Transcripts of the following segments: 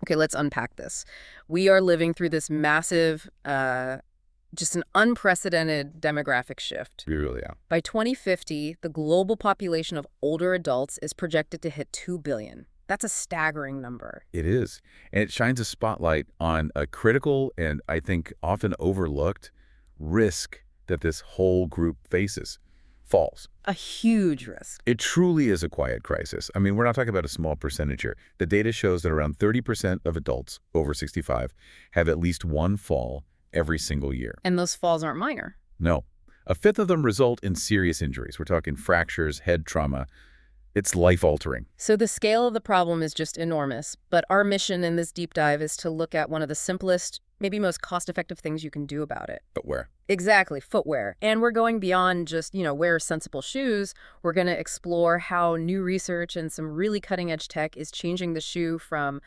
Okay, let's unpack this. We are living through this massive, just an unprecedented demographic shift. We really are. By 2050, the global population of older adults is projected to hit 2 billion. That's a staggering number. It is. And it shines a spotlight on a critical and, I think, often overlooked risk that this whole group faces: falls. A huge risk. It truly is a quiet crisis. I mean, we're not talking about a small percentage here. The data shows that around 30% of adults over 65 have at least one fall every single year. And those falls aren't minor. No. A fifth of them result in serious injuries. We're talking fractures, head trauma. It's life-altering. So the scale of the problem is just enormous, but our mission in this deep dive is to look at one of the simplest, maybe most cost-effective things you can do about it. Footwear. Exactly, footwear. And we're going beyond just, wear sensible shoes. We're going to explore how new research and some really cutting-edge tech is changing the shoe from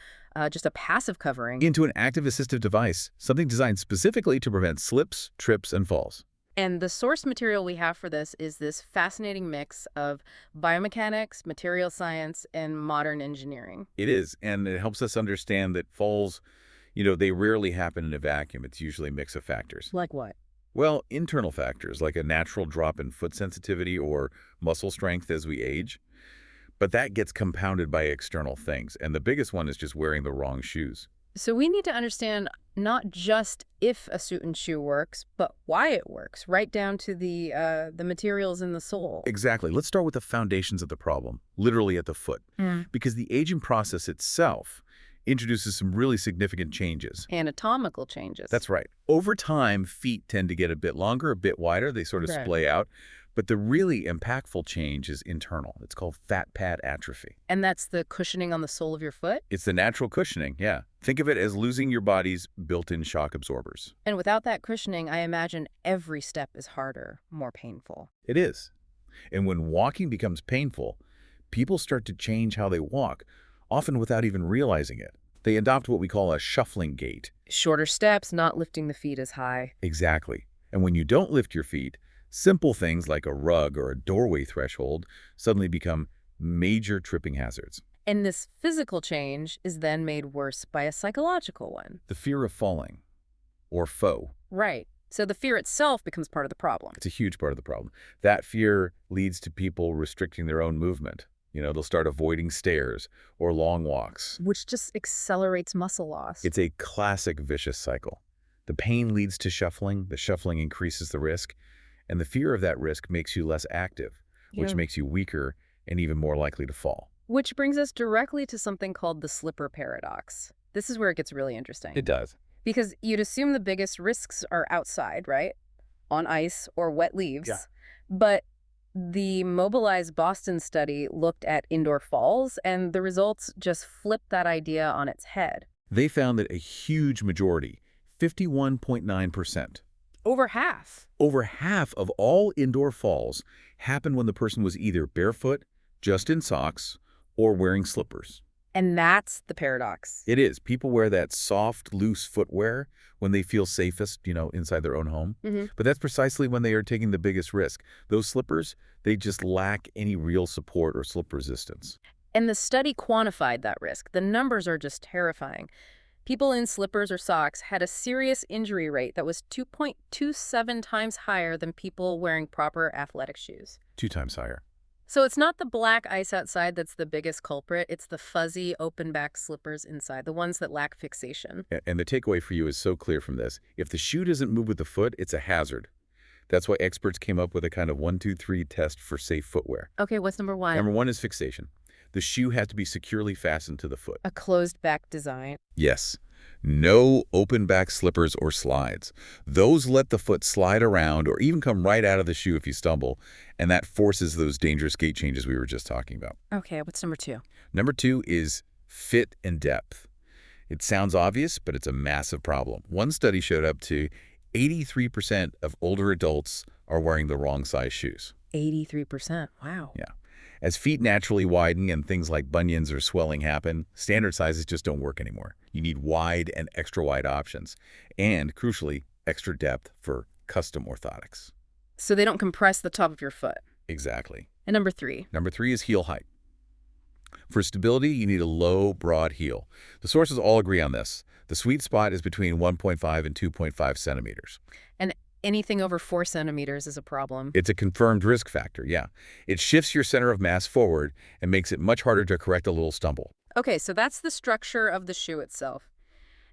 just a passive covering Into an active assistive device, something designed specifically to prevent slips, trips, and falls. And the source material we have for this is this fascinating mix of biomechanics, material science, and modern engineering. It is, and it helps us understand that falls, they rarely happen in a vacuum. It's usually a mix of factors. Like what? Well, internal factors like a natural drop in foot sensitivity or muscle strength as we age. But that gets compounded by external things, and the biggest one is just wearing the wrong shoes. So we need to understand not just if a suit and shoe works, but why it works, right down to the materials in the sole. Exactly. Let's start with the foundations of the problem, literally at the foot. Because the aging process itself introduces some really significant changes. Anatomical changes. That's right. Over time, feet tend to get a bit longer, a bit wider. They sort of Right. splay out. But the really impactful change is internal. It's called fat pad atrophy. And that's the cushioning on the sole of your foot? It's the natural cushioning, yeah. Think of it as losing your body's built-in shock absorbers. And without that cushioning, I imagine every step is harder, more painful. It is. And when walking becomes painful, people start to change how they walk, often without even realizing it. They adopt what we call a shuffling gait. Shorter steps, not lifting the feet as high. Exactly. And when you don't lift your feet, simple things like a rug or a doorway threshold suddenly become major tripping hazards. And this physical change is then made worse by a psychological one. The fear of falling, or FOE. Right. So the fear itself becomes part of the problem. It's a huge part of the problem. That fear leads to people restricting their own movement. They'll start avoiding stairs or long walks. Which just accelerates muscle loss. It's a classic vicious cycle. The pain leads to shuffling, the shuffling increases the risk, and the fear of that risk makes you less active, which Yeah. makes you weaker and even more likely to fall. Which brings us directly to something called the slipper paradox. This is where it gets really interesting. It does. Because you'd assume the biggest risks are outside, right? On ice or wet leaves. Yeah. But the Mobilize Boston study looked at indoor falls, and the results just flipped that idea on its head. They found that a huge majority, 51.9%, Over half. over half of all indoor falls happened when the person was either barefoot, just in socks, or wearing slippers. And that's the paradox. It is. People wear that soft, loose footwear when they feel safest, inside their own home. But that's precisely when they are taking the biggest risk. Those slippers, they just lack any real support or slip resistance. And the study quantified that risk. The numbers are just terrifying. People in slippers or socks had a serious injury rate that was 2.27 times higher than people wearing proper athletic shoes. 2 times higher. So it's not the black ice outside that's the biggest culprit. It's the fuzzy, open-back slippers inside, the ones that lack fixation. And the takeaway for you is so clear from this. If the shoe doesn't move with the foot, it's a hazard. That's why experts came up with a kind of 1, 2, 3 test for safe footwear. Okay, what's number one? Number 1 is fixation. The shoe has to be securely fastened to the foot. A closed-back design. Yes. No open-back slippers or slides. Those let the foot slide around or even come right out of the shoe if you stumble, and that forces those dangerous gait changes we were just talking about. Okay, what's number two? Number 2 is fit and depth. It sounds obvious, but it's a massive problem. One study showed up to 83% of older adults are wearing the wrong size shoes. 83%. Wow. Yeah. As feet naturally widen and things like bunions or swelling happen, standard sizes just don't work anymore. You need wide and extra wide options, and crucially, extra depth for custom orthotics. So they don't compress the top of your foot. Exactly. And number three? Number 3 is heel height. For stability, you need a low, broad heel. The sources all agree on this. The sweet spot is between 1.5 and 2.5 centimeters. And anything over 4 centimeters is a problem. It's a confirmed risk factor, yeah. It shifts your center of mass forward and makes it much harder to correct a little stumble. Okay, so that's the structure of the shoe itself.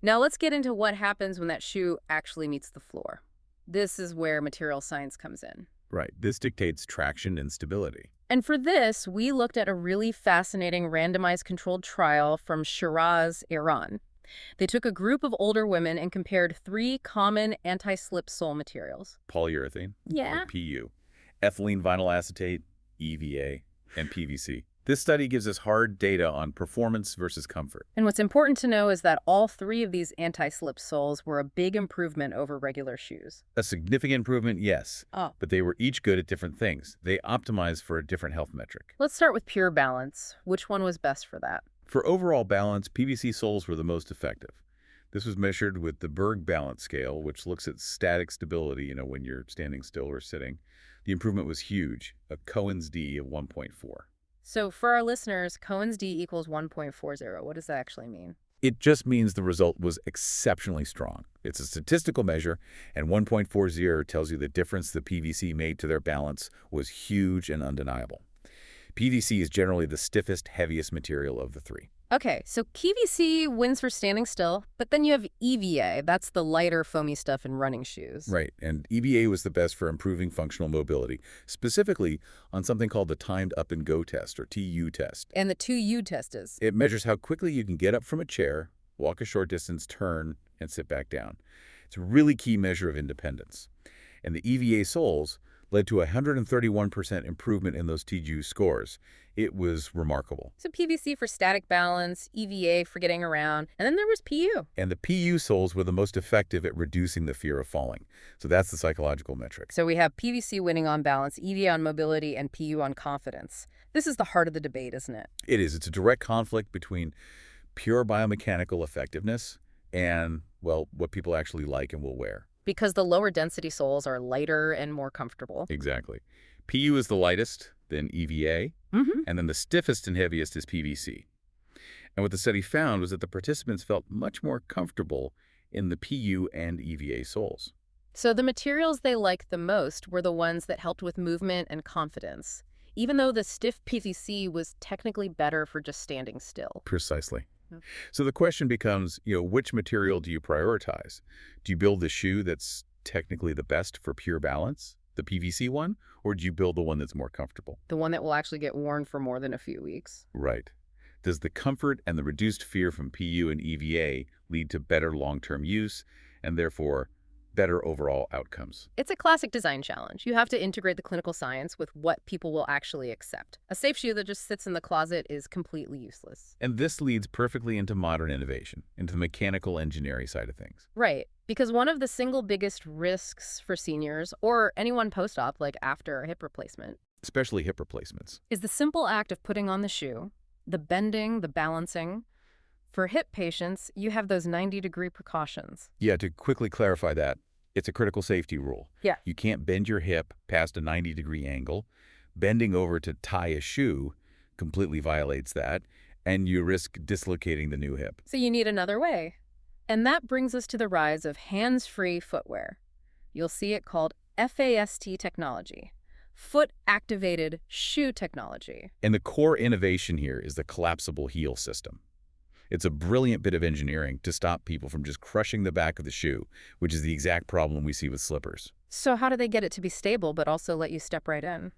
Now let's get into what happens when that shoe actually meets the floor. This is where material science comes in. Right. This dictates traction and stability. And for this, we looked at a really fascinating randomized controlled trial from Shiraz, Iran. They took a group of older women and compared 3 common anti-slip sole materials. Polyurethane, Yeah. or PU, ethylene vinyl acetate, EVA, and PVC. This study gives us hard data on performance versus comfort. And what's important to know is that all 3 of these anti-slip soles were a big improvement over regular shoes. A significant improvement, yes, Oh. but they were each good at different things. They optimized for a different health metric. Let's start with pure balance. Which one was best for that? For overall balance, PVC soles were the most effective. This was measured with the Berg balance scale, which looks at static stability, when you're standing still or sitting. The improvement was huge, a Cohen's d of 1.4. So for our listeners, Cohen's d equals 1.40. What does that actually mean? It just means the result was exceptionally strong. It's a statistical measure, and 1.40 tells you the difference the PVC made to their balance was huge and undeniable. PVC is generally the stiffest, heaviest material of the 3. Okay, so PVC wins for standing still, but then you have EVA. That's the lighter, foamy stuff in running shoes. Right, and EVA was the best for improving functional mobility, specifically on something called the Timed Up and Go test, or TU test. And the 2U test is? It measures how quickly you can get up from a chair, walk a short distance, turn, and sit back down. It's a really key measure of independence. And the EVA soles led to a 131% improvement in those TU scores. It was remarkable. So PVC for static balance, EVA for getting around, and then there was PU. And the PU soles were the most effective at reducing the fear of falling. So that's the psychological metric. So we have PVC winning on balance, EVA on mobility, and PU on confidence. This is the heart of the debate, isn't it? It is. It's a direct conflict between pure biomechanical effectiveness and, well, what people actually like and will wear. Because the lower density soles are lighter and more comfortable. Exactly. PU is the lightest, then EVA, and then the stiffest and heaviest is PVC. And what the study found was that the participants felt much more comfortable in the PU and EVA soles. So the materials they liked the most were the ones that helped with movement and confidence, even though the stiff PVC was technically better for just standing still. Precisely. Yep. So the question becomes, which material do you prioritize? Do you build the shoe that's technically the best for pure balance, the PVC one, or do you build the one that's more comfortable? The one that will actually get worn for more than a few weeks. Right. Does the comfort and the reduced fear from PU and EVA lead to better long-term use and therefore better overall outcomes? It's a classic design challenge. You have to integrate the clinical science with what people will actually accept. A safe shoe that just sits in the closet is completely useless. And this leads perfectly into modern innovation, into the mechanical engineering side of things. Right. Because one of the single biggest risks for seniors, or anyone post-op, like after a hip replacement, Especially hip replacements. is the simple act of putting on the shoe, the bending, the balancing. For hip patients, you have those 90-degree precautions. Yeah, to quickly clarify that, it's a critical safety rule. Yeah. You can't bend your hip past a 90-degree angle. Bending over to tie a shoe completely violates that, and you risk dislocating the new hip. So you need another way. And that brings us to the rise of hands-free footwear. You'll see it called FAST technology, foot-activated shoe technology. And the core innovation here is the collapsible heel system. It's a brilliant bit of engineering to stop people from just crushing the back of the shoe, which is the exact problem we see with slippers. So how do they get it to be stable but also let you step right in?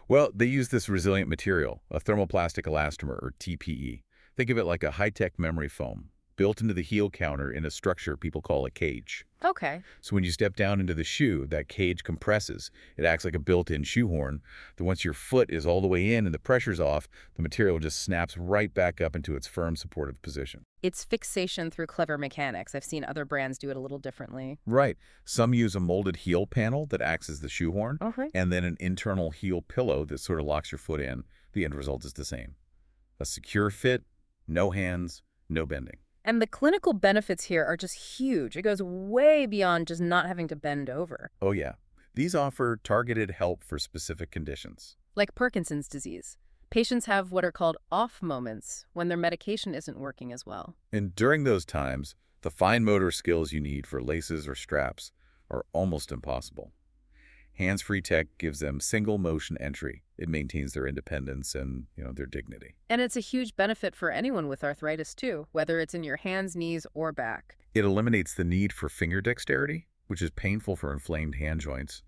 Well, they use this resilient material, a thermoplastic elastomer, or TPE. Think of it like a high-tech memory foam, built into the heel counter in a structure people call a cage. Okay. So when you step down into the shoe, that cage compresses. It acts like a built-in shoehorn. Then once your foot is all the way in and the pressure's off, the material just snaps right back up into its firm, supportive position. It's fixation through clever mechanics. I've seen other brands do it a little differently. Right. Some use a molded heel panel that acts as the shoehorn, Okay. and then an internal heel pillow that sort of locks your foot in. The end result is the same. A secure fit, no hands, no bending. And the clinical benefits here are just huge. It goes way beyond just not having to bend over. Oh yeah. These offer targeted help for specific conditions. Like Parkinson's disease. Patients have what are called off moments when their medication isn't working as well. And during those times, the fine motor skills you need for laces or straps are almost impossible. Hands-free tech gives them single motion entry. It maintains their independence and, their dignity. And it's a huge benefit for anyone with arthritis too, whether it's in your hands, knees, or back. It eliminates the need for finger dexterity, which is painful for inflamed hand joints,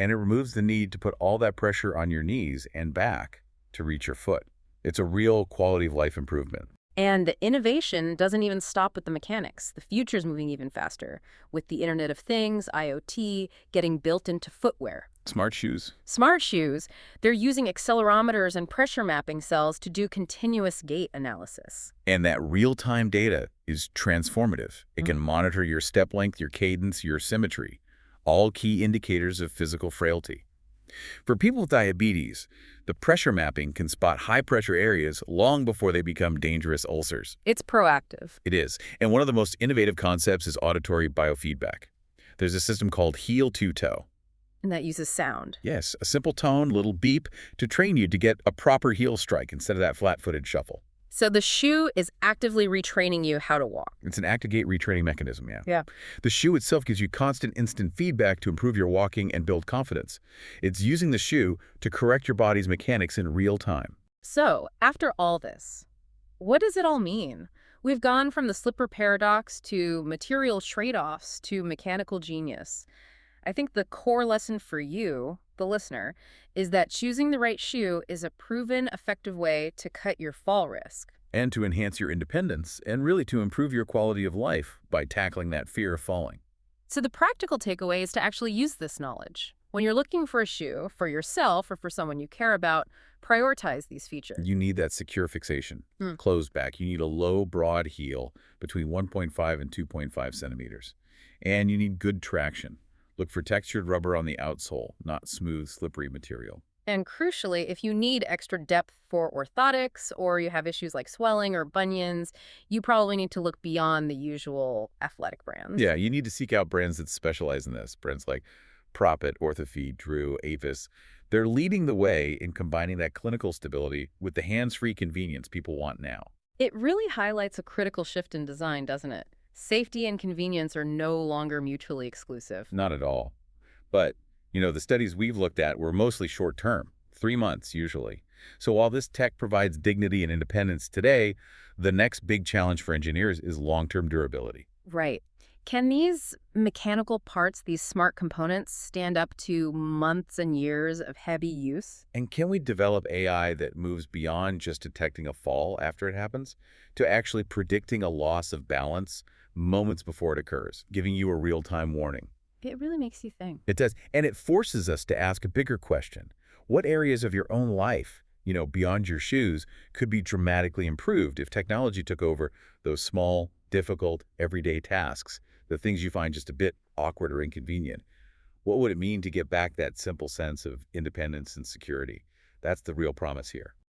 and it removes the need to put all that pressure on your knees and back to reach your foot. It's a real quality of life improvement. And the innovation doesn't even stop with the mechanics. The future's moving even faster, with the Internet of Things, IoT, getting built into footwear. Smart shoes. Smart shoes, they're using accelerometers and pressure mapping cells to do continuous gait analysis. And that real-time data is transformative. It can monitor your step length, your cadence, your symmetry, all key indicators of physical frailty. For people with diabetes, the pressure mapping can spot high-pressure areas long before they become dangerous ulcers. It's proactive. It is. And one of the most innovative concepts is auditory biofeedback. There's a system called heel-to-toe. And that uses sound. Yes, a simple tone, little beep, to train you to get a proper heel strike instead of that flat-footed shuffle. So the shoe is actively retraining you how to walk. It's an act-to-gait retraining mechanism, yeah. Yeah. The shoe itself gives you constant instant feedback to improve your walking and build confidence. It's using the shoe to correct your body's mechanics in real time. So, after all this, what does it all mean? We've gone from the slipper paradox to material trade-offs to mechanical genius. I think the core lesson for you, the listener, is that choosing the right shoe is a proven, effective way to cut your fall risk. And to enhance your independence, and really to improve your quality of life by tackling that fear of falling. So the practical takeaway is to actually use this knowledge. When you're looking for a shoe, for yourself or for someone you care about, prioritize these features. You need that secure fixation, closed back. You need a low, broad heel between 1.5 and 2.5 centimeters. And you need good traction. Look for textured rubber on the outsole, not smooth, slippery material. And crucially, if you need extra depth for orthotics or you have issues like swelling or bunions, you probably need to look beyond the usual athletic brands. Yeah, you need to seek out brands that specialize in this. Brands like Propet, Orthofeed, Drew, Avis. They're leading the way in combining that clinical stability with the hands-free convenience people want now. It really highlights a critical shift in design, doesn't it? Safety and convenience are no longer mutually exclusive. Not at all. But, the studies we've looked at were mostly short-term, 3 months usually. So while this tech provides dignity and independence today, the next big challenge for engineers is long-term durability. Right. Can these mechanical parts, these smart components, stand up to months and years of heavy use? And can we develop AI that moves beyond just detecting a fall after it happens to actually predicting a loss of balance moments before it occurs, giving you a real-time warning? It really makes you think. It does. And it forces us to ask a bigger question. What areas of your own life, beyond your shoes, could be dramatically improved if technology took over those small, difficult, everyday tasks, the things you find just a bit awkward or inconvenient? What would it mean to get back that simple sense of independence and security? That's the real promise here.